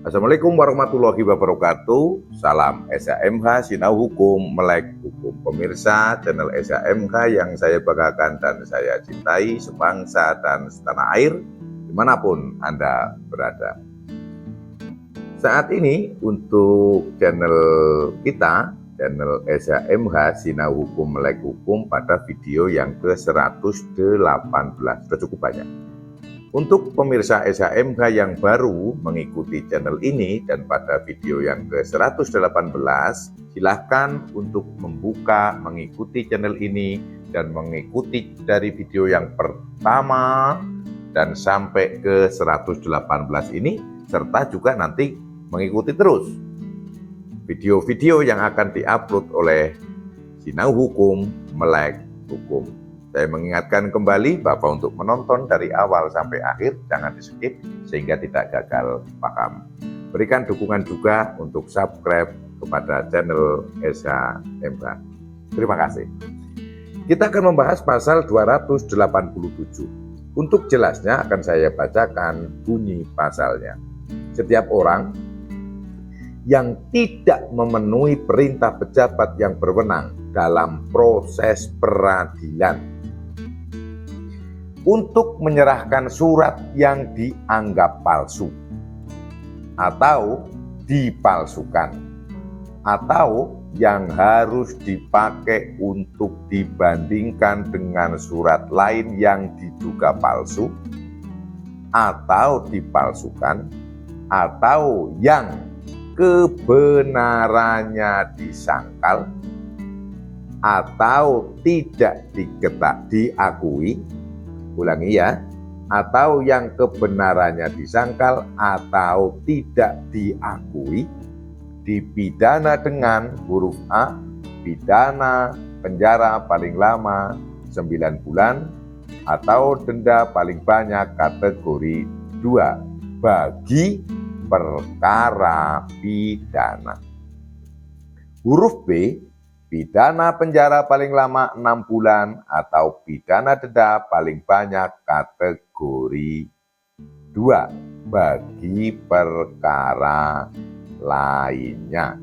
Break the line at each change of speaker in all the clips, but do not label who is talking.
Assalamualaikum warahmatullahi wabarakatuh. Salam SHMH Sinau Hukum Melek Hukum. Pemirsa channel SHMH yang saya banggakan dan saya cintai sebangsa dan setanah air dimanapun Anda berada. Saat ini untuk channel kita, channel SHMH Sinau Hukum Melek Hukum pada video yang ke-118, sudah cukup banyak. Untuk pemirsa SHMH yang baru mengikuti channel ini dan pada video yang ke-118, silahkan untuk membuka, mengikuti channel ini dan mengikuti dari video yang pertama dan sampai ke 118 ini, serta juga nanti mengikuti terus video-video yang akan diupload oleh Sinau Hukum Melek Hukum. Saya mengingatkan kembali Bapak untuk menonton dari awal sampai akhir, jangan di-skip sehingga tidak gagal paham. Berikan dukungan juga untuk subscribe kepada channel SHMH. Terima kasih. Kita akan membahas pasal 287. Untuk jelasnya akan saya bacakan bunyi pasalnya. Setiap orang yang tidak memenuhi perintah pejabat yang berwenang dalam proses peradilan untuk menyerahkan surat yang dianggap palsu atau dipalsukan atau yang harus dipakai untuk dibandingkan dengan surat lain yang diduga palsu atau dipalsukan atau yang kebenarannya disangkal atau tidak diakui, ulangi ya, atau yang kebenarannya disangkal atau tidak diakui, dipidana dengan huruf A, pidana penjara paling lama 9 bulan atau denda paling banyak kategori 2 bagi perkara pidana. Huruf B, pidana penjara paling lama 6 bulan atau pidana denda paling banyak kategori 2 bagi perkara lainnya.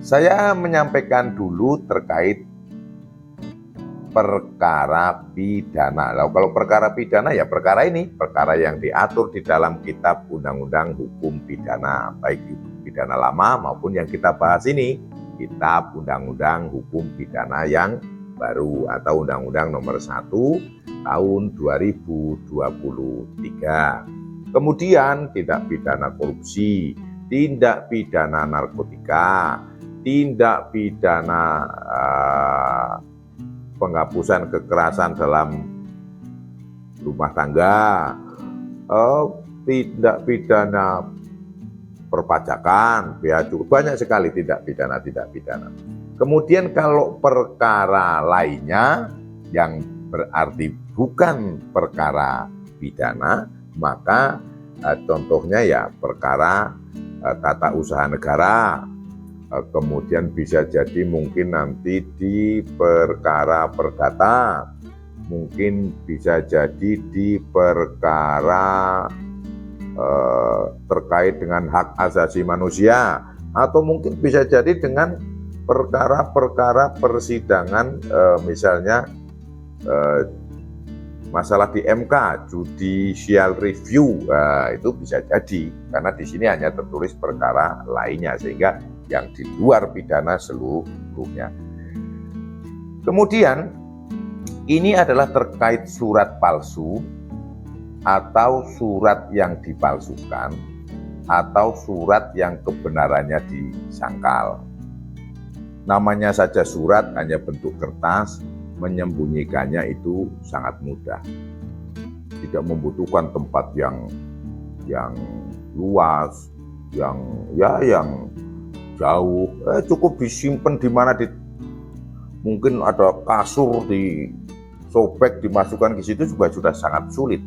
Saya menyampaikan dulu terkait perkara pidana. Lalu kalau perkara pidana ya perkara ini, perkara yang diatur di dalam kitab Undang-Undang Hukum Pidana, baik itu pidana lama maupun yang kita bahas ini, kitab Undang-Undang Hukum Pidana yang baru atau Undang-Undang Nomor 1 Tahun 2023. Kemudian tindak pidana korupsi, tindak pidana narkotika, tindak pidana penghapusan kekerasan dalam rumah tangga, tindak pidana perpajakan, ya cukup banyak sekali tindak pidana. Kemudian kalau perkara lainnya yang berarti bukan perkara pidana, maka contohnya ya perkara tata usaha negara, kemudian bisa jadi mungkin nanti di perkara perdata, mungkin bisa jadi di perkara terkait dengan hak asasi manusia, atau mungkin bisa jadi dengan perkara-perkara persidangan, misalnya masalah di MK, judicial review, itu bisa jadi karena di sini hanya tertulis perkara lainnya sehingga yang di luar pidana seluruhnya. Kemudian ini adalah terkait surat palsu atau surat yang dipalsukan atau surat yang kebenarannya disangkal. Namanya saja surat, hanya bentuk kertas, menyembunyikannya itu sangat mudah. Tidak membutuhkan tempat yang luas, yang jauh, cukup disimpan di mana, mungkin ada kasur disobek dimasukkan ke situ juga sudah sangat sulit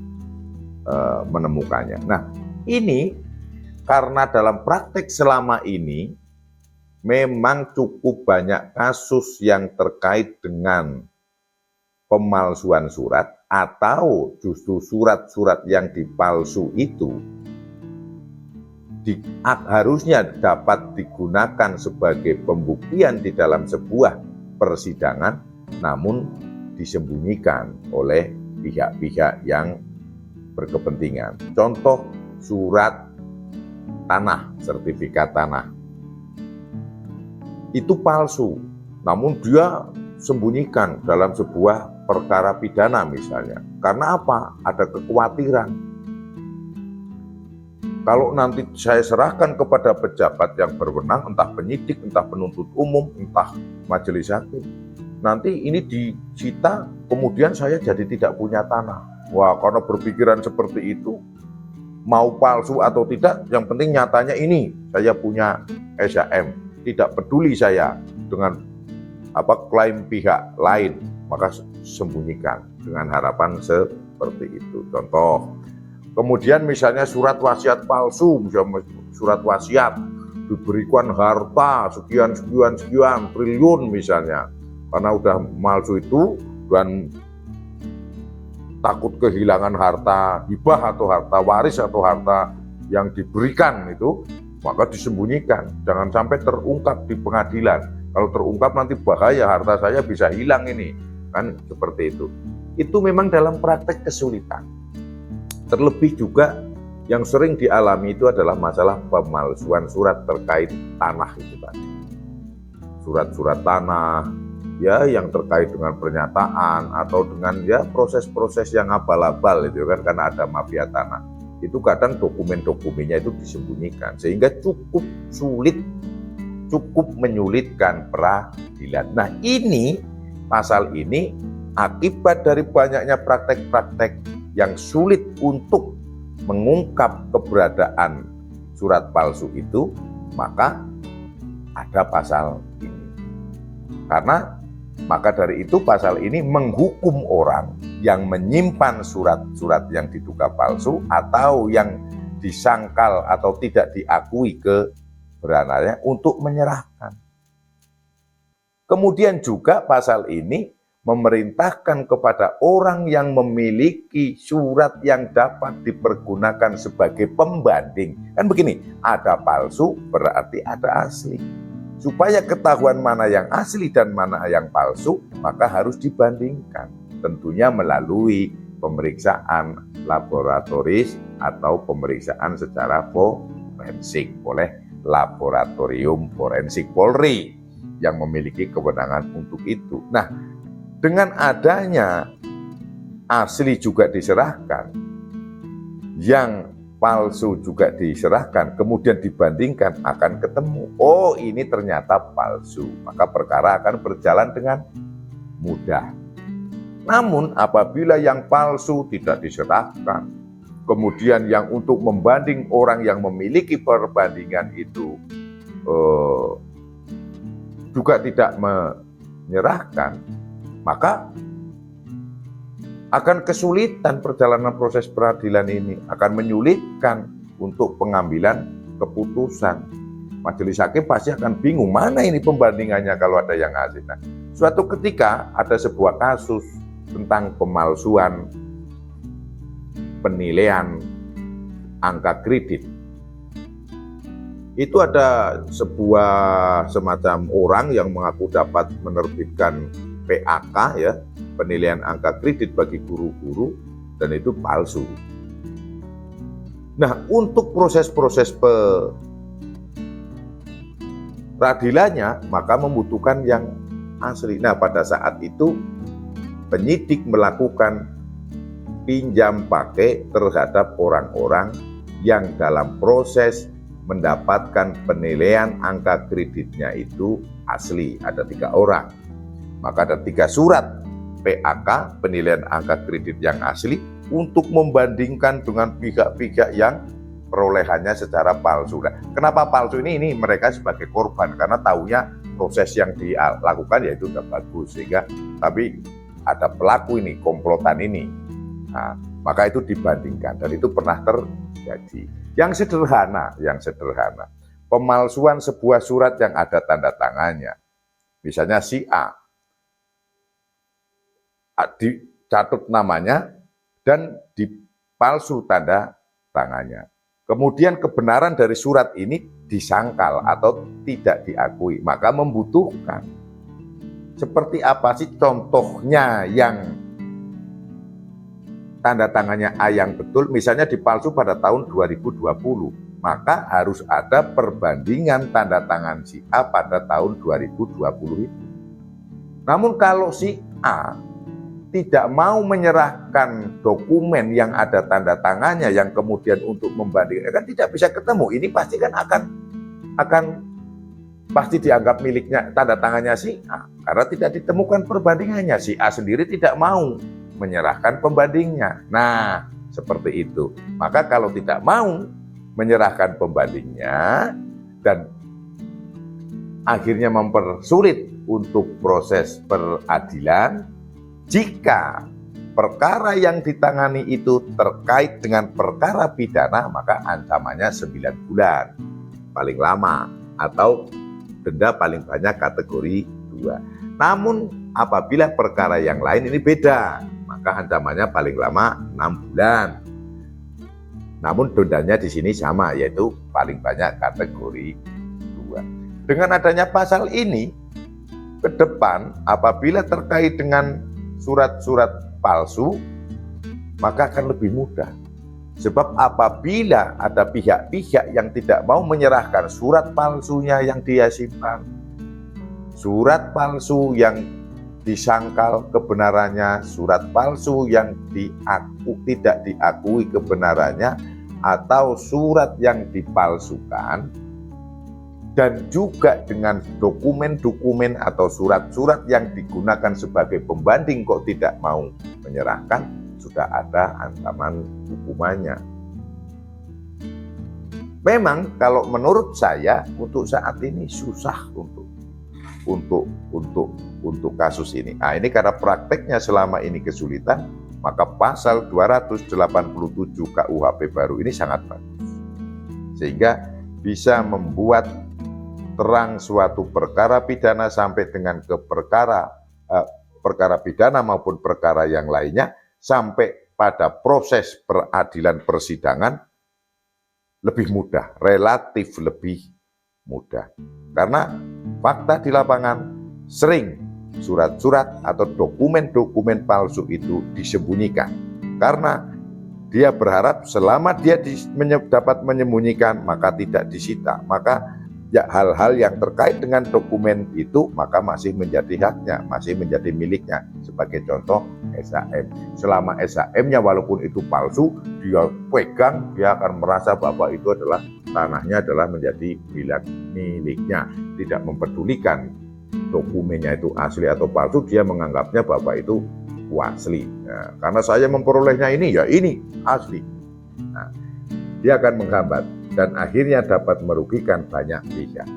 menemukannya. Nah, ini karena dalam praktek selama ini memang cukup banyak kasus yang terkait dengan pemalsuan surat atau justru surat-surat yang dipalsu itu harusnya dapat digunakan sebagai pembuktian di dalam sebuah persidangan, namun disembunyikan oleh pihak-pihak yang berkepentingan. Contoh surat tanah, sertifikat tanah. Itu palsu, namun dia sembunyikan dalam sebuah perkara pidana misalnya. Karena apa? Ada kekhawatiran. Kalau nanti saya serahkan kepada pejabat yang berwenang, entah penyidik, entah penuntut umum, entah majelis hakim, nanti ini disita, kemudian saya jadi tidak punya tanah. Wah, karena berpikiran seperti itu, mau palsu atau tidak, yang penting nyatanya ini, saya punya SHM. Tidak peduli saya dengan klaim pihak lain, maka sembunyikan dengan harapan seperti itu. Contoh, kemudian misalnya surat wasiat palsu, misalnya surat wasiat diberikan harta sekian triliun misalnya, karena udah palsu itu dan takut kehilangan harta hibah atau harta waris atau harta yang diberikan itu, maka disembunyikan, jangan sampai terungkap di pengadilan. Kalau terungkap nanti bahaya, harta saya bisa hilang ini, kan seperti itu. Itu memang dalam praktek kesulitan. Terlebih juga yang sering dialami itu adalah masalah pemalsuan surat terkait tanah itu tadi. Surat-surat tanah ya yang terkait dengan pernyataan atau dengan ya proses-proses yang abal-abal itu kan, karena ada mafia tanah. Itu kadang dokumen-dokumennya itu disembunyikan sehingga cukup sulit, cukup menyulitkan peradilan. Nah, ini pasal ini akibat dari banyaknya praktek-praktek yang sulit untuk mengungkap keberadaan surat palsu itu, maka ada pasal ini. Karena maka dari itu pasal ini menghukum orang yang menyimpan surat-surat yang diduga palsu atau yang disangkal atau tidak diakui kebenarannya untuk menyerahkan. Kemudian juga pasal ini memerintahkan kepada orang yang memiliki surat yang dapat dipergunakan sebagai pembanding. Kan begini, ada palsu berarti ada asli. Supaya ketahuan mana yang asli dan mana yang palsu, maka harus dibandingkan. Tentunya melalui pemeriksaan laboratoris atau pemeriksaan secara forensik oleh Laboratorium Forensik Polri yang memiliki kewenangan untuk itu. Nah, dengan adanya asli juga diserahkan, yang palsu juga diserahkan, kemudian dibandingkan, akan ketemu, oh ini ternyata palsu, maka perkara akan berjalan dengan mudah. Namun apabila yang palsu tidak diserahkan, kemudian yang untuk membanding orang yang memiliki perbandingan itu juga tidak menyerahkan, maka akan kesulitan perjalanan proses peradilan ini, akan menyulitkan untuk pengambilan keputusan. Majelis hakim pasti akan bingung, mana ini pembandingannya kalau ada yang asli. Nah, suatu ketika ada sebuah kasus tentang pemalsuan penilaian angka kredit. Itu ada sebuah semacam orang yang mengaku dapat menerbitkan PAK ya, penilaian angka kredit bagi guru-guru, dan itu palsu. Nah, untuk proses-proses peradilannya maka membutuhkan yang asli. Nah, pada saat itu penyidik melakukan pinjam pakai terhadap orang-orang yang dalam proses mendapatkan penilaian angka kreditnya itu asli. Ada 3 orang. Maka ada 3 surat PAK, penilaian angka kredit yang asli, untuk membandingkan dengan pihak-pihak yang perolehannya secara palsu. Nah, kenapa palsu ini? Ini mereka sebagai korban, karena taunya proses yang dilakukan yaitu sudah bagus, sehingga tapi ada pelaku ini, komplotan ini. Nah, maka itu dibandingkan, dan itu pernah terjadi. Yang sederhana, pemalsuan sebuah surat yang ada tanda tangannya. Misalnya si A, dicatut namanya dan dipalsu tanda tangannya. kemudian kebenaran dari surat ini disangkal atau tidak diakui, maka membutuhkan. Seperti apa sih contohnya yang tanda tangannya A yang betul, misalnya dipalsu pada tahun 2020, maka harus ada perbandingan tanda tangan si A pada tahun 2020 itu. Namun kalau si A tidak mau menyerahkan dokumen yang ada tanda tangannya yang kemudian untuk membandingkan, kan tidak bisa ketemu. Ini pasti kan akan pasti dianggap miliknya tanda tangannya si A karena tidak ditemukan perbandingannya. Si A sendiri tidak mau menyerahkan pembandingnya. Nah, seperti itu. Maka kalau tidak mau menyerahkan pembandingnya dan akhirnya mempersulit untuk proses peradilan, jika perkara yang ditangani itu terkait dengan perkara pidana, maka ancamannya 9 bulan paling lama atau denda paling banyak kategori 2. Namun apabila perkara yang lain ini beda, maka ancamannya paling lama 6 bulan. Namun dendanya di sini sama, yaitu paling banyak kategori 2. Dengan adanya pasal ini, ke depan apabila terkait dengan surat-surat palsu, maka akan lebih mudah. Sebab apabila ada pihak-pihak yang tidak mau menyerahkan surat palsunya yang dia simpan, surat palsu yang disangkal kebenarannya, surat palsu yang tidak diakui kebenarannya, atau surat yang dipalsukan, dan juga dengan dokumen-dokumen atau surat-surat yang digunakan sebagai pembanding kok tidak mau menyerahkan, sudah ada ancaman hukumannya. Memang kalau menurut saya untuk saat ini susah untuk kasus ini. Nah, ini karena prakteknya selama ini kesulitan, maka pasal 287 KUHP baru ini sangat bagus. Sehingga bisa membuat terang suatu perkara pidana sampai dengan ke perkara pidana maupun perkara yang lainnya, sampai pada proses peradilan persidangan lebih mudah, relatif lebih mudah. Karena fakta di lapangan sering surat-surat atau dokumen-dokumen palsu itu disembunyikan. Karena dia berharap selama dia dapat menyembunyikan maka tidak disita, maka ya hal-hal yang terkait dengan dokumen itu maka masih menjadi haknya, masih menjadi miliknya. Sebagai contoh SHM, selama SHM-nya walaupun itu palsu, dia pegang, dia akan merasa bahwa itu adalah tanahnya adalah menjadi miliknya, tidak mempedulikan dokumennya itu asli atau palsu, dia menganggapnya bahwa itu asli. Nah, karena saya memperolehnya ini, ya ini asli. Nah, dia akan menghambat dan akhirnya dapat merugikan banyak pihak,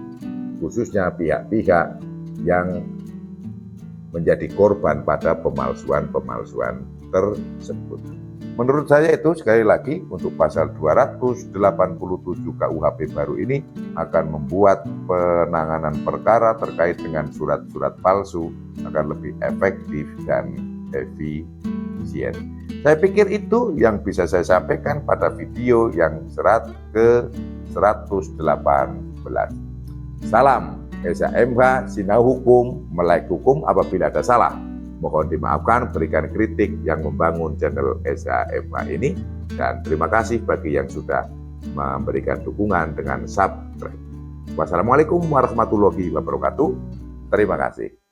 khususnya pihak-pihak yang menjadi korban pada pemalsuan-pemalsuan tersebut. Menurut saya itu sekali lagi untuk pasal 287 KUHP baru ini akan membuat penanganan perkara terkait dengan surat-surat palsu akan lebih efektif dan efisien. Saya pikir itu yang bisa saya sampaikan pada video yang ke-118. Salam SHMH, Sinau Hukum, Melek Hukum. Apabila ada salah, mohon dimaafkan, berikan kritik yang membangun channel SHMH ini. Dan terima kasih bagi yang sudah memberikan dukungan dengan subscribe. Wassalamualaikum warahmatullahi wabarakatuh. Terima kasih.